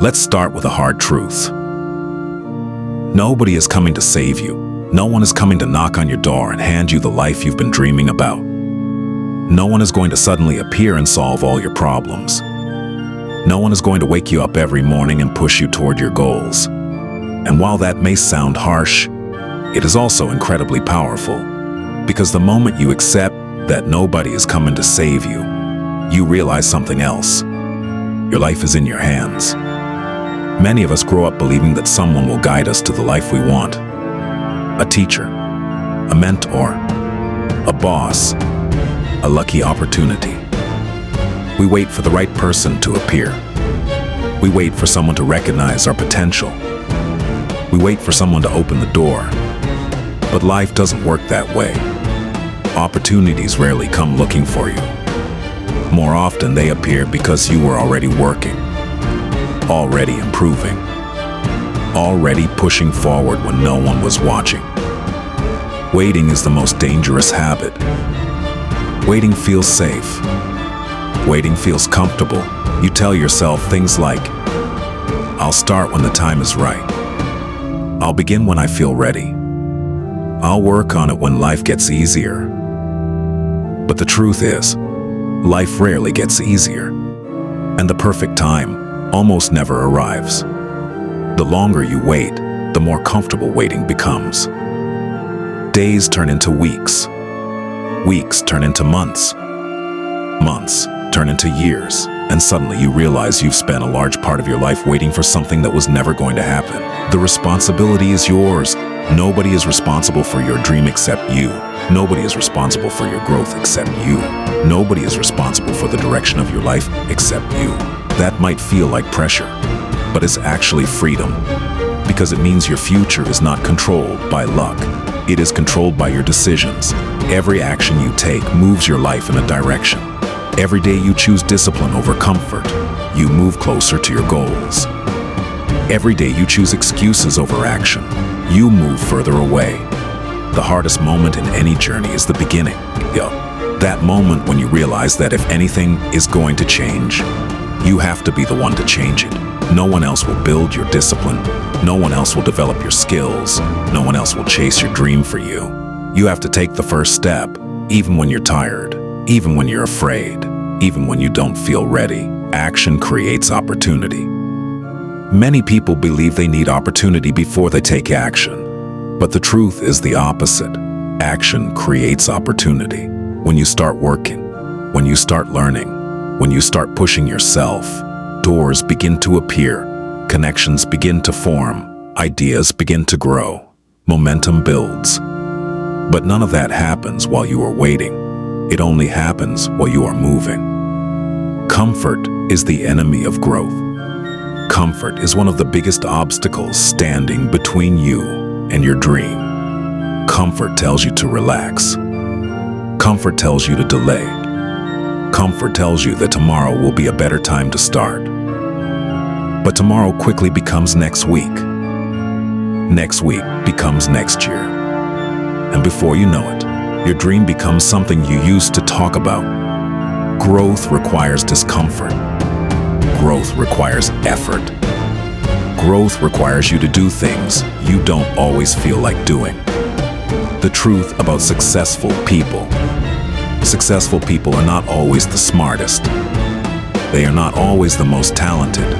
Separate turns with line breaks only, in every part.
Let's start with a hard truth. Nobody is coming to save you. No one is coming to knock on your door and hand you the life you've been dreaming about. No one is going to suddenly appear and solve all your problems. No one is going to wake you up every morning and push you toward your goals. And while that may sound harsh, it is also incredibly powerful, because the moment you accept that nobody is coming to save you, you realize something else. Your life is in your hands. Many of us grow up believing that someone will guide us to the life we want. A teacher, a mentor, a boss, a lucky opportunity. We wait for the right person to appear. We wait for someone to recognize our potential. We wait for someone to open the door. But life doesn't work that way. Opportunities rarely come looking for you. More often they appear because you were already working, already improving, already pushing forward when no one was watching. Waiting is the most dangerous habit. Waiting feels safe. Waiting feels comfortable. You tell yourself things like, I'll start when the time is right. I'll begin when I feel ready. I'll work on it when life gets easier. But the truth is, life rarely gets easier, and the perfect time almost never arrives. The longer you wait, the more comfortable waiting becomes. Days turn into weeks. Weeks turn into months. Months turn into years, and suddenly you realize you've spent a large part of your life waiting for something that was never going to happen. The responsibility is yours. Nobody is responsible for your dream except you. Nobody is responsible for your growth except you. Nobody is responsible for the direction of your life except you. That might feel like pressure, but it's actually freedom, because it means your future is not controlled by luck. It is controlled by your decisions. Every action you take moves your life in a direction. Every day you choose discipline over comfort, you move closer to your goals. Every day you choose excuses over action, you move further away. The hardest moment in any journey is the beginning. That moment when you realize that if anything is going to change, you have to be the one to change it. No one else will build your discipline. No one else will develop your skills. No one else will chase your dream for you. You have to take the first step, even when you're tired, even when you're afraid, even when you don't feel ready. Action creates opportunity. Many people believe they need opportunity before they take action, but the truth is the opposite. Action creates opportunity. When you start working, when you start learning, when you start pushing yourself, doors begin to appear, connections begin to form, ideas begin to grow, momentum builds. But none of that happens while you are waiting. It only happens while you are moving. Comfort is the enemy of growth. Comfort is one of the biggest obstacles standing between you and your dream. Comfort tells you to relax. Comfort tells you to delay. Comfort tells you that tomorrow will be a better time to start. But tomorrow quickly becomes next week. Next week becomes next year. And before you know it, your dream becomes something you used to talk about. Growth requires discomfort. Growth requires effort. Growth requires you to do things you don't always feel like doing. The truth about successful people are not always the smartest. They are not always the most talented,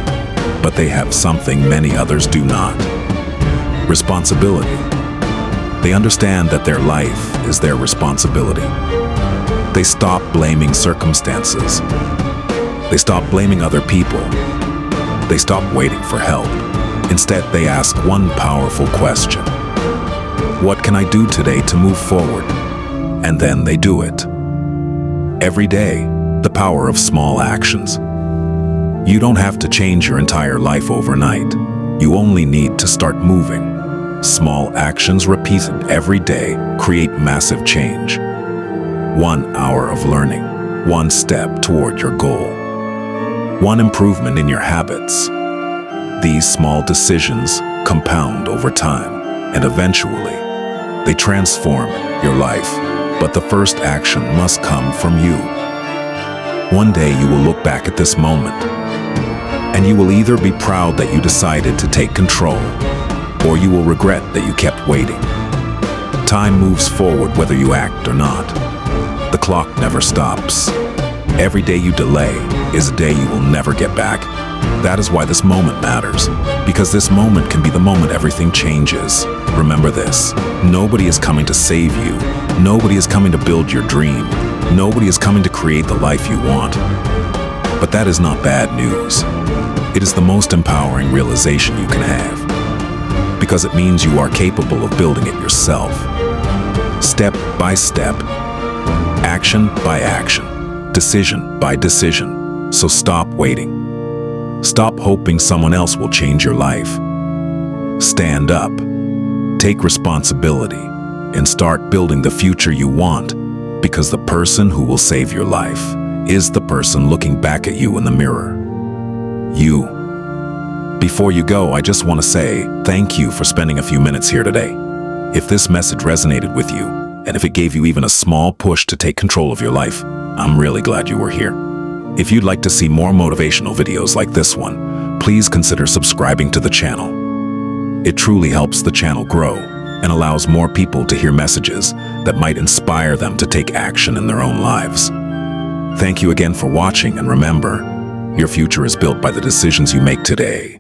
but they have something many others do not. Responsibility. They understand that their life is their responsibility. They stop blaming circumstances. They stop blaming other people. They stop waiting for help. Instead, they ask one powerful question. What can I do today to move forward? And then they do it. Every day, the power of small actions. You don't have to change your entire life overnight. You only need to start moving. Small actions repeated every day create massive change. 1 hour of learning, 1 step toward your goal. 1 improvement in your habits. These small decisions compound over time, and eventually, they transform your life. But the first action must come from you. One day you will look back at this moment, And you will either be proud that you decided to take control, or you will regret that you kept waiting. Time moves forward whether you act or not. The clock never stops. Every day you delay is a day you will never get back. That is why this moment matters, because this moment can be the moment everything changes. Remember this: nobody is coming to save you. Nobody is coming to build your dream. Nobody is coming to create the life you want. But that is not bad news. It is the most empowering realization you can have, because it means you are capable of building it yourself. Step by step, action by action, decision by decision. So stop waiting. Stop hoping someone else will change your life. Stand up, take responsibility, and start building the future you want, because the person who will save your life is the person looking back at you in the mirror. You. Before you go, I just want to say thank you for spending a few minutes here today. If this message resonated with you, and if it gave you even a small push to take control of your life, I'm really glad you were here. If you'd like to see more motivational videos like this one, please consider subscribing to the channel. It truly helps the channel grow and allows more people to hear messages that might inspire them to take action in their own lives. Thank you again for watching, and remember, your future is built by the decisions you make today.